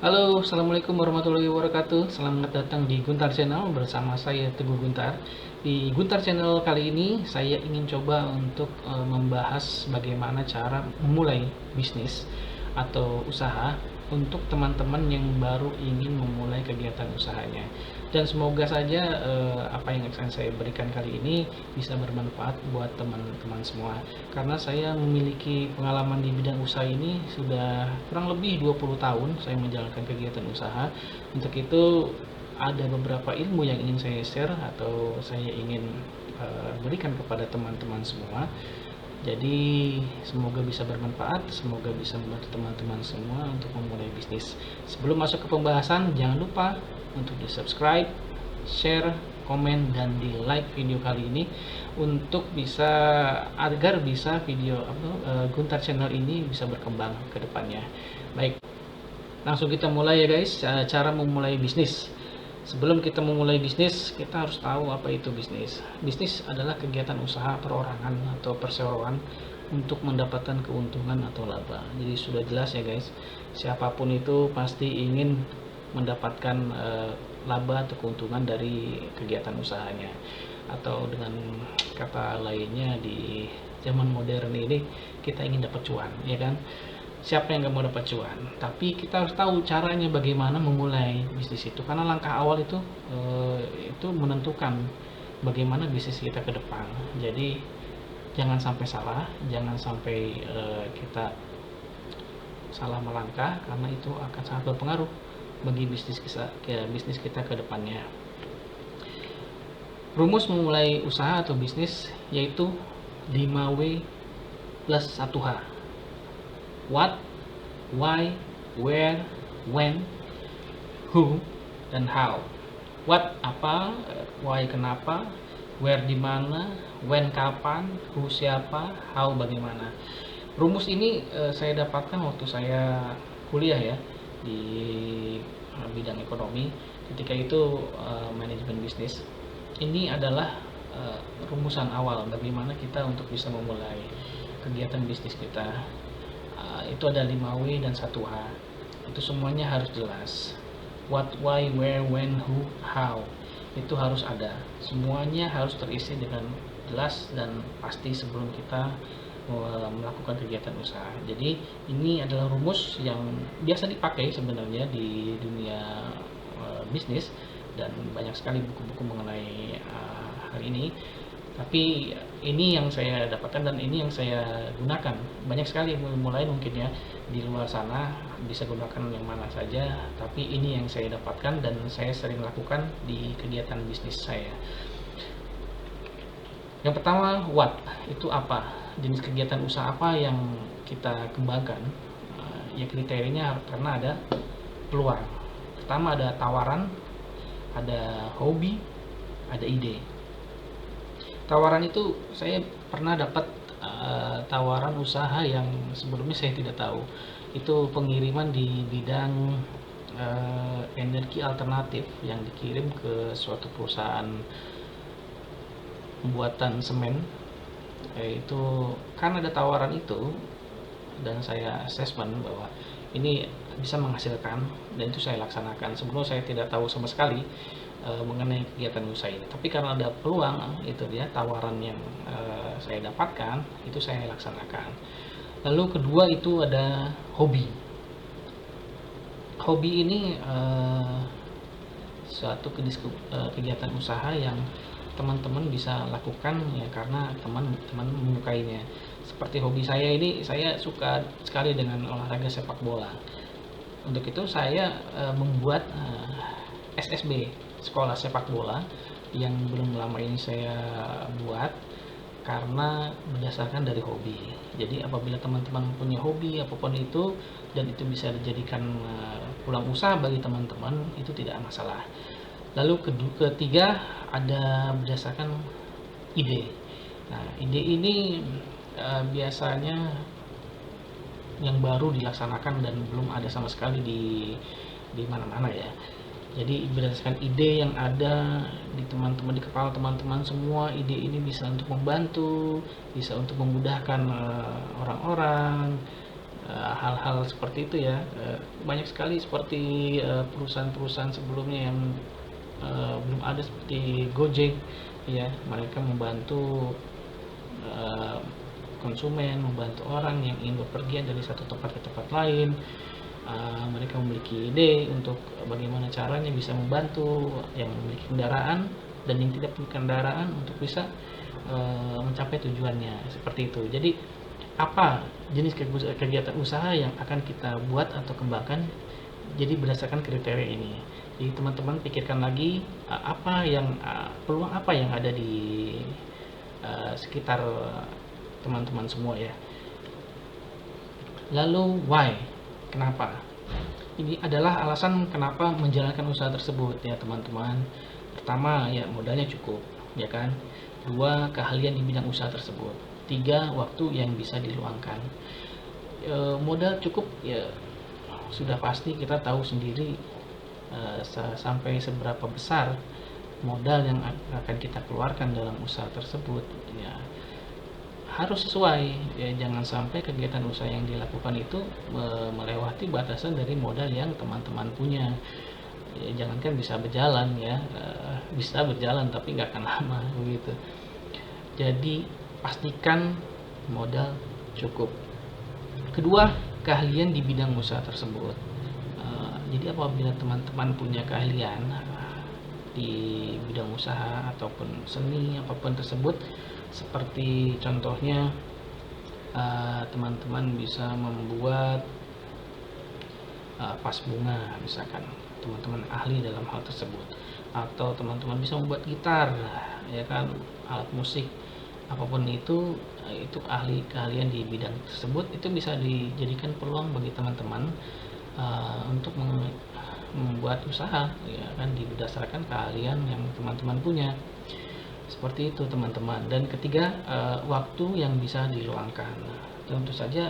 Halo, Assalamualaikum warahmatullahi wabarakatuh. Selamat datang di Guntar Channel bersama saya Teguh Guntar. Di Guntar Channel kali ini saya ingin coba untuk membahas bagaimana cara memulai bisnis atau usaha untuk teman-teman yang baru ingin memulai kegiatan usahanya. Dan semoga saja apa yang akan saya berikan kali ini bisa bermanfaat buat teman-teman semua. Karena saya memiliki pengalaman di bidang usaha ini sudah kurang lebih 20 tahun saya menjalankan kegiatan usaha. Untuk itu ada beberapa ilmu yang ingin saya share atau saya ingin berikan kepada teman-teman semua. Jadi semoga bisa bermanfaat, semoga bisa membantu teman-teman semua untuk memulai bisnis. Sebelum masuk ke pembahasan, jangan lupa untuk di subscribe, share, komen, dan di like video kali ini untuk bisa agar bisa video Guntar Channel ini bisa berkembang ke depannya. Baik, langsung kita mulai ya guys. Cara memulai bisnis. Sebelum kita memulai bisnis, kita harus tahu apa itu bisnis. Bisnis adalah kegiatan usaha perorangan atau perseroan untuk mendapatkan keuntungan atau laba. Jadi sudah jelas ya guys, siapapun itu pasti ingin mendapatkan laba atau keuntungan dari kegiatan usahanya. Atau dengan kata lainnya di zaman modern ini kita ingin dapat cuan, ya kan? Siapa yang nggak mau dapat cuan, tapi kita harus tahu caranya bagaimana memulai bisnis itu, karena langkah awal itu menentukan bagaimana bisnis kita ke depan. Jadi jangan sampai salah, jangan sampai kita salah melangkah, karena itu akan sangat berpengaruh bagi bisnis kita ke depannya. Rumus memulai usaha atau bisnis yaitu 5W plus 1H. What, why, where, when, who, dan how. What apa, why kenapa, where di mana, when kapan, who siapa, how bagaimana. Rumus ini saya dapatkan waktu saya kuliah ya di bidang ekonomi. Ketika itu manajemen bisnis. Ini adalah rumusan awal bagaimana kita untuk bisa memulai kegiatan bisnis kita. Itu ada 5W dan 1H. Itu semuanya harus jelas. What, why, where, when, who, how. Itu harus ada. Semuanya harus terisi dengan jelas dan pasti sebelum kita melakukan kegiatan usaha. Jadi ini adalah rumus yang biasa dipakai sebenarnya di dunia bisnis, dan banyak sekali buku-buku mengenai hal ini. Tapi ini yang saya dapatkan dan ini yang saya gunakan. Banyak sekali mulai mungkin ya di luar sana bisa gunakan yang mana saja, tapi ini yang saya dapatkan dan saya sering lakukan di kegiatan bisnis saya. Yang pertama, what, itu apa, jenis kegiatan usaha apa yang kita kembangkan. Ya kriterianya karena ada peluang. Pertama ada tawaran, ada hobi, ada ide. Tawaran itu saya pernah dapat tawaran usaha yang sebelumnya saya tidak tahu. Itu pengiriman di bidang energi alternatif yang dikirim ke suatu perusahaan pembuatan semen. Itu kan ada tawaran itu dan saya assessment bahwa ini bisa menghasilkan, dan itu saya laksanakan. Sebelumnya saya tidak tahu sama sekali mengenai kegiatan usaha ini, tapi karena ada peluang, itu dia tawaran yang saya dapatkan, itu saya laksanakan. Lalu kedua itu ada hobi. Hobi ini suatu kegiatan usaha yang teman-teman bisa lakukan ya karena teman-teman menyukainya. Seperti hobi saya ini, saya suka sekali dengan olahraga sepak bola. Untuk itu saya membuat SSB, sekolah sepak bola, yang belum lama ini saya buat karena berdasarkan dari hobi. Jadi apabila teman-teman punya hobi apapun itu dan itu bisa dijadikan peluang usaha bagi teman-teman, itu tidak masalah. Lalu ketiga ada berdasarkan ide. Nah, ide ini biasanya yang baru dilaksanakan dan belum ada sama sekali di mana-mana ya. Jadi berdasarkan ide yang ada di teman-teman, di kepala teman-teman semua, ide ini bisa untuk membantu, bisa untuk memudahkan orang-orang, hal-hal seperti itu ya. Banyak sekali seperti perusahaan-perusahaan sebelumnya yang belum ada seperti Gojek ya, mereka membantu eh, konsumen, membantu orang yang ingin bepergian dari satu tempat ke tempat lain. Mereka memiliki ide untuk bagaimana caranya bisa membantu yang memiliki kendaraan dan yang tidak punya kendaraan untuk bisa mencapai tujuannya, seperti itu. Jadi apa jenis kegiatan usaha yang akan kita buat atau kembangkan, jadi berdasarkan kriteria ini. Jadi teman-teman pikirkan lagi apa yang peluang apa yang ada di sekitar teman-teman semua ya. Lalu why, kenapa? Ini adalah alasan kenapa menjalankan usaha tersebut ya teman-teman. Pertama ya modalnya cukup ya kan. Dua, keahlian di bidang usaha tersebut. Tiga, waktu yang bisa diluangkan. Modal cukup ya sudah pasti kita tahu sendiri sampai seberapa besar modal yang akan kita keluarkan dalam usaha tersebut ya. Harus sesuai ya, jangan sampai kegiatan usaha yang dilakukan itu melewati batasan dari modal yang teman-teman punya ya. Jangankan bisa berjalan ya, bisa berjalan tapi nggak akan lama begitu. Jadi pastikan modal cukup. Kedua, keahlian di bidang usaha tersebut. Jadi apabila teman-teman punya keahlian di bidang usaha ataupun seni apapun tersebut, seperti contohnya teman-teman bisa membuat vas bunga misalkan, teman-teman ahli dalam hal tersebut, atau teman-teman bisa membuat gitar ya kan, alat musik apapun itu keahlian di bidang tersebut, itu bisa dijadikan peluang bagi teman-teman untuk membuat usaha ya kan, berdasarkan keahlian yang teman-teman punya. Seperti itu teman-teman. Dan ketiga, waktu yang bisa diluangkan. Tentu saja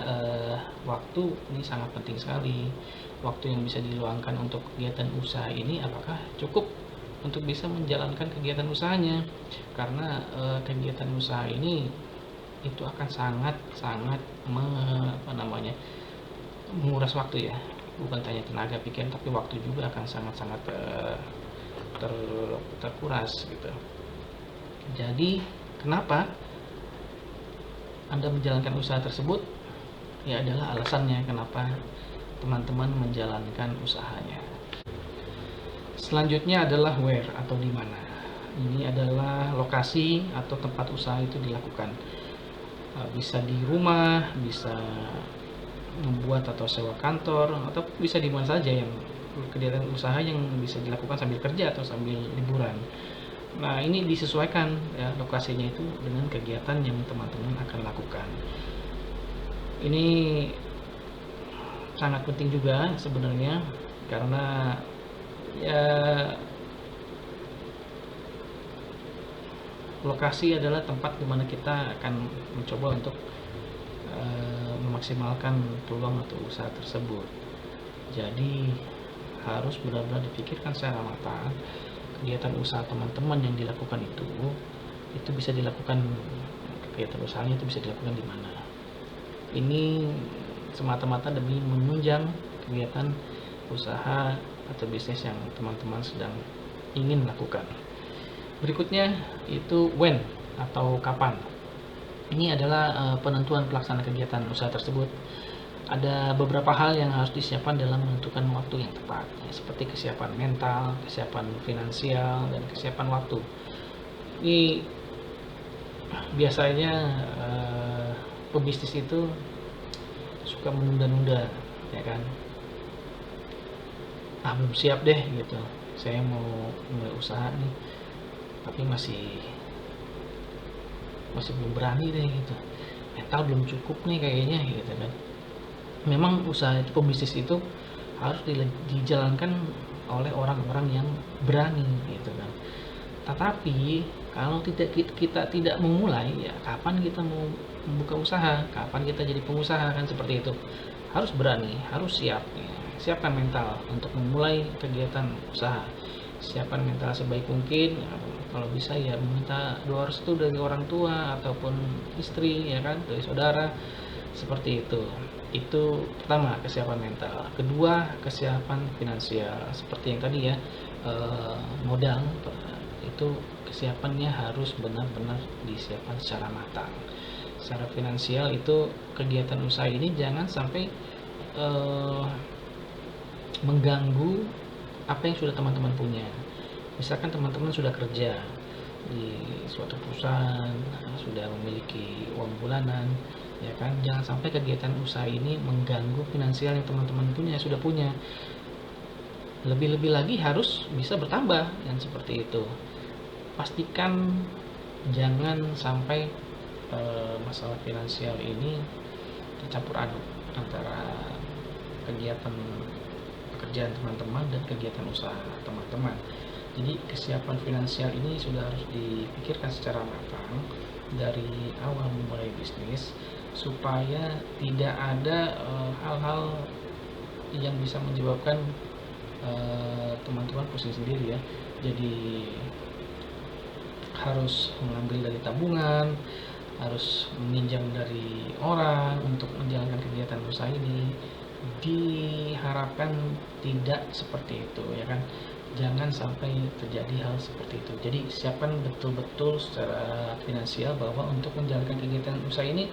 waktu ini sangat penting sekali. Waktu yang bisa diluangkan untuk kegiatan usaha ini apakah cukup untuk bisa menjalankan kegiatan usahanya? Karena kegiatan usaha ini itu akan sangat menguras waktu ya. Bukan hanya tenaga pikiran tapi waktu juga akan sangat terkuras gitu. Jadi kenapa Anda menjalankan usaha tersebut? Ya adalah alasannya kenapa teman-teman menjalankan usahanya. Selanjutnya adalah where atau di mana. Ini adalah lokasi atau tempat usaha itu dilakukan. Bisa di rumah, bisa membuat atau sewa kantor, atau bisa di mana saja yang kegiatan usaha yang bisa dilakukan sambil kerja atau sambil liburan. Nah ini disesuaikan ya lokasinya itu dengan kegiatan yang teman-teman akan lakukan. Ini sangat penting juga sebenarnya, karena ya lokasi adalah tempat di mana kita akan mencoba untuk memaksimalkan peluang atau usaha tersebut. Jadi harus benar-benar dipikirkan secara matang kegiatan usaha teman-teman yang dilakukan itu bisa dilakukan, kegiatan usahanya itu bisa dilakukan di mana. Ini semata-mata demi menunjang kegiatan usaha atau bisnis yang teman-teman sedang ingin lakukan. Berikutnya itu when atau kapan. Ini adalah penentuan pelaksana kegiatan usaha tersebut. Ada beberapa hal yang harus disiapkan dalam menentukan waktu yang tepat, ya, seperti kesiapan mental, kesiapan finansial, dan kesiapan waktu. Ini biasanya pebisnis itu suka menunda-nunda, ya kan? Belum siap deh gitu. Saya mau mulai usaha nih, tapi masih belum berani deh gitu. Mental belum cukup nih kayaknya gitu kan. Memang usaha itu, pebisnis itu harus dijalankan oleh orang-orang yang berani gitu kan. Tetapi kalau kita tidak memulai, ya kapan kita mau membuka usaha, kapan kita jadi pengusaha kan, seperti itu. Harus berani, harus siap ya. Siapkan mental untuk memulai kegiatan usaha. Siapkan mental sebaik mungkin ya, kalau bisa ya meminta doa restu dari orang tua ataupun istri ya kan, dari saudara, Seperti itu. Itu pertama, kesiapan mental. Kedua, kesiapan finansial. Seperti yang tadi ya, modal itu kesiapannya harus benar-benar disiapkan secara matang. Secara finansial itu kegiatan usaha ini jangan sampai mengganggu apa yang sudah teman-teman punya. Misalkan teman-teman sudah kerja di suatu perusahaan, sudah memiliki uang bulanan, ya kan, jangan sampai kegiatan usaha ini mengganggu finansial yang teman-teman sudah punya. Lebih-lebih lagi harus bisa bertambah, yang seperti itu. Pastikan jangan sampai masalah finansial ini tercampur aduk antara kegiatan pekerjaan teman-teman dan kegiatan usaha teman-teman. Jadi kesiapan finansial ini sudah harus dipikirkan secara matang dari awal memulai bisnis, supaya tidak ada hal-hal yang bisa menyebabkan teman-teman pusing sendiri ya. Jadi harus mengambil dari tabungan, harus meminjam dari orang untuk menjalankan kegiatan usaha ini. Diharapkan tidak seperti itu, ya kan. Jangan sampai terjadi hal seperti itu. Jadi siapkan betul-betul secara finansial bahwa untuk menjalankan kegiatan usaha ini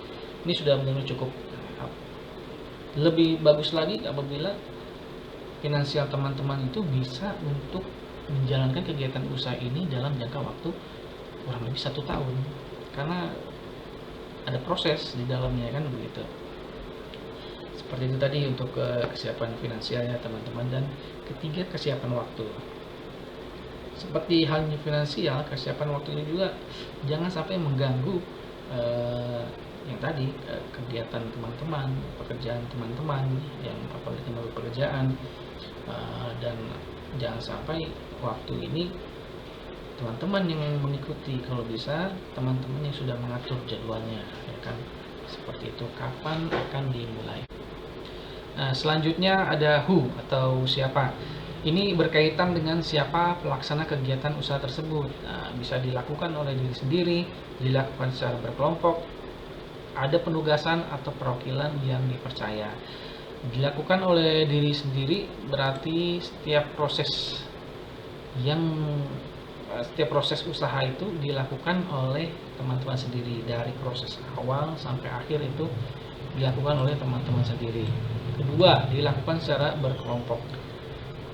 sudah benar-benar cukup. Lebih bagus lagi apabila finansial teman-teman itu bisa untuk menjalankan kegiatan usaha ini dalam jangka waktu kurang lebih 1 tahun, karena ada proses di dalamnya, kan begitu. Seperti itu tadi untuk kesiapan finansialnya teman-teman. Dan ketiga, kesiapan waktu. Seperti halnya finansial, kesiapan waktu ini juga jangan sampai mengganggu yang tadi, kegiatan teman-teman, pekerjaan teman-teman yang apalagi teman pekerjaan, dan jangan sampai waktu ini teman-teman yang mengikuti. Kalau bisa teman-teman yang sudah mengatur jadwalnya, ya kan, seperti itu, kapan akan dimulai. Nah, selanjutnya ada who atau siapa. Ini berkaitan dengan siapa pelaksana kegiatan usaha tersebut. Nah, bisa dilakukan oleh diri sendiri, dilakukan secara berkelompok, ada penugasan atau perwakilan yang dipercaya. Dilakukan oleh diri sendiri berarti setiap proses usaha itu dilakukan oleh teman-teman sendiri, dari proses awal sampai akhir itu dilakukan oleh teman-teman sendiri. Kedua, dilakukan secara berkelompok.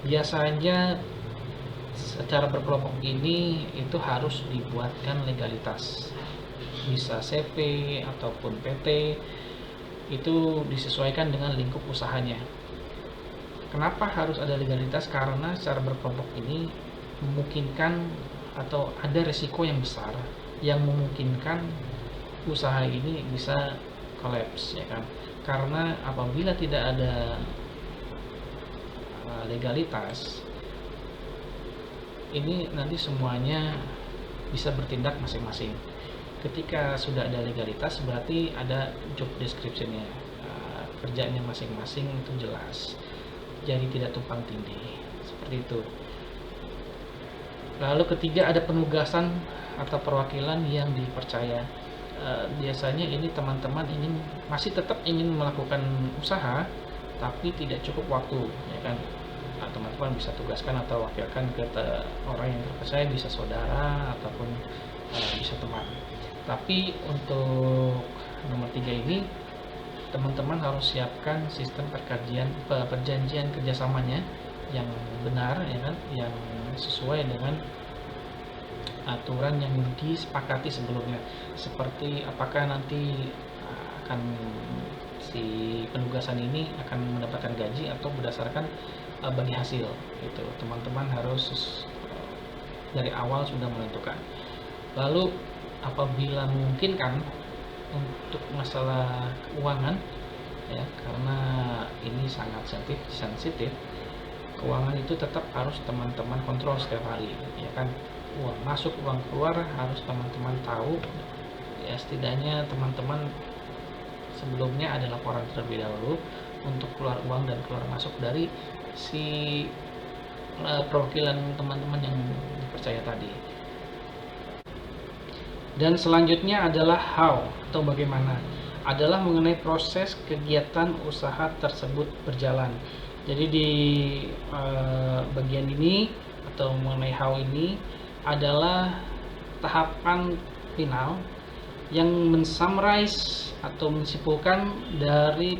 Biasanya secara berkelompok ini itu harus dibuatkan legalitas, bisa CV ataupun PT, itu disesuaikan dengan lingkup usahanya. Kenapa harus ada legalitas? Karena secara berkelompok ini memungkinkan atau ada resiko yang besar yang memungkinkan usaha ini bisa kolaps, ya kan. Karena apabila tidak ada legalitas, ini nanti semuanya bisa bertindak masing-masing. Ketika sudah ada legalitas berarti ada job description-nya, kerjanya masing-masing itu jelas, jadi tidak tumpang tindih, seperti itu. Lalu ketiga, ada penugasan atau perwakilan yang dipercaya. Biasanya ini teman-teman masih tetap ingin melakukan usaha tapi tidak cukup waktu, ya kan. Teman-teman bisa tugaskan atau wakilkan ke orang yang terpercaya, bisa saudara ataupun bisa teman. Tapi untuk nomor 3 ini teman-teman harus siapkan sistem perjanjian kerjasamanya yang benar, ya kan, yang sesuai dengan aturan yang disepakati sebelumnya. Seperti apakah nanti akan si penugasan ini akan mendapatkan gaji atau berdasarkan bagi hasil, gitu. Teman-teman harus dari awal sudah menentukan. Lalu apabila memungkinkan untuk masalah keuangan, ya, karena ini sangat sensitif, keuangan itu tetap harus teman-teman kontrol setiap hari, ya kan. Uang masuk, uang keluar harus teman-teman tahu, ya. Setidaknya teman-teman sebelumnya ada laporan terlebih dahulu untuk keluar uang dan keluar masuk dari si perwakilan teman-teman yang dipercaya tadi. Dan selanjutnya adalah how atau bagaimana. adalah mengenai proses kegiatan usaha tersebut berjalan. Jadi di bagian ini atau mengenai how ini adalah tahapan final yang mensummarize atau menyimpulkan dari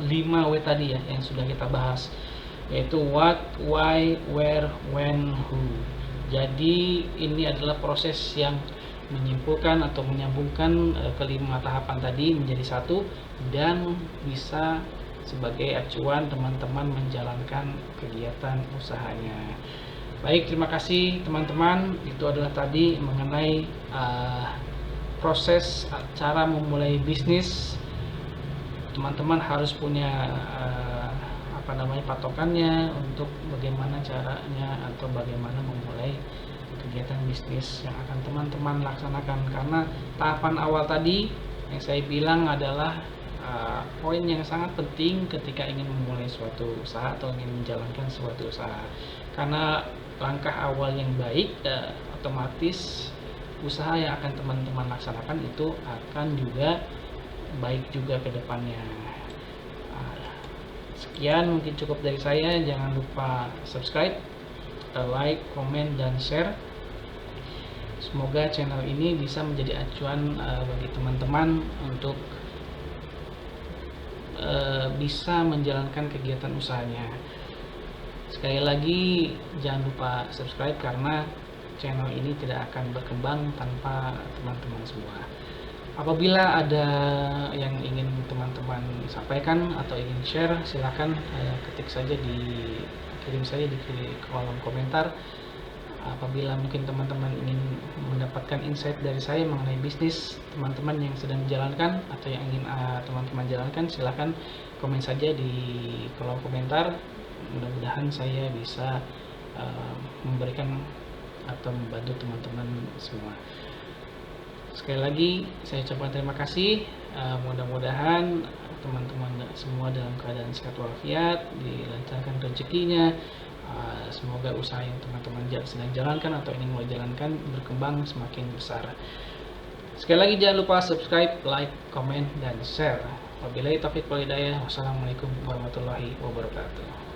5W tadi ya yang sudah kita bahas, yaitu what, why, where, when, who. Jadi ini adalah proses yang menyimpulkan atau menyambungkan kelima tahapan tadi menjadi satu dan bisa sebagai acuan teman-teman menjalankan kegiatan usahanya. Baik, terima kasih teman-teman. Itu adalah tadi mengenai proses cara memulai bisnis. Teman-teman harus punya patokannya untuk bagaimana caranya atau bagaimana memulai kegiatan bisnis yang akan teman-teman laksanakan, karena tahapan awal tadi yang saya bilang adalah poin yang sangat penting ketika ingin memulai suatu usaha atau ingin menjalankan suatu usaha. Karena langkah awal yang baik, otomatis usaha yang akan teman-teman laksanakan itu akan juga baik juga ke depannya. Sekian mungkin cukup dari saya. Jangan lupa subscribe, like, komen, dan share. Semoga channel ini bisa menjadi acuan bagi teman-teman untuk bisa menjalankan kegiatan usahanya. Sekali lagi jangan lupa subscribe karena channel ini tidak akan berkembang tanpa teman-teman semua. Apabila ada yang ingin teman-teman sampaikan atau ingin share, silakan kirim saja di kolom komentar. Apabila mungkin teman-teman ingin mendapatkan insight dari saya mengenai bisnis teman-teman yang sedang menjalankan atau yang ingin teman-teman jalankan, silakan komen saja di kolom komentar. Mudah-mudahan saya bisa memberikan atau membantu teman-teman semua. Sekali lagi saya ucapkan terima kasih. Mudah-mudahan teman-teman semua dalam keadaan sehat walafiat, dilancarkan rezekinya. Semoga usaha yang teman-teman sedang jalankan atau ingin mulai jalankan berkembang semakin besar. Sekali lagi jangan lupa subscribe, like, komen, dan share. Wabillahi taufiq wal hidayah. Wassalamualaikum warahmatullahi wabarakatuh.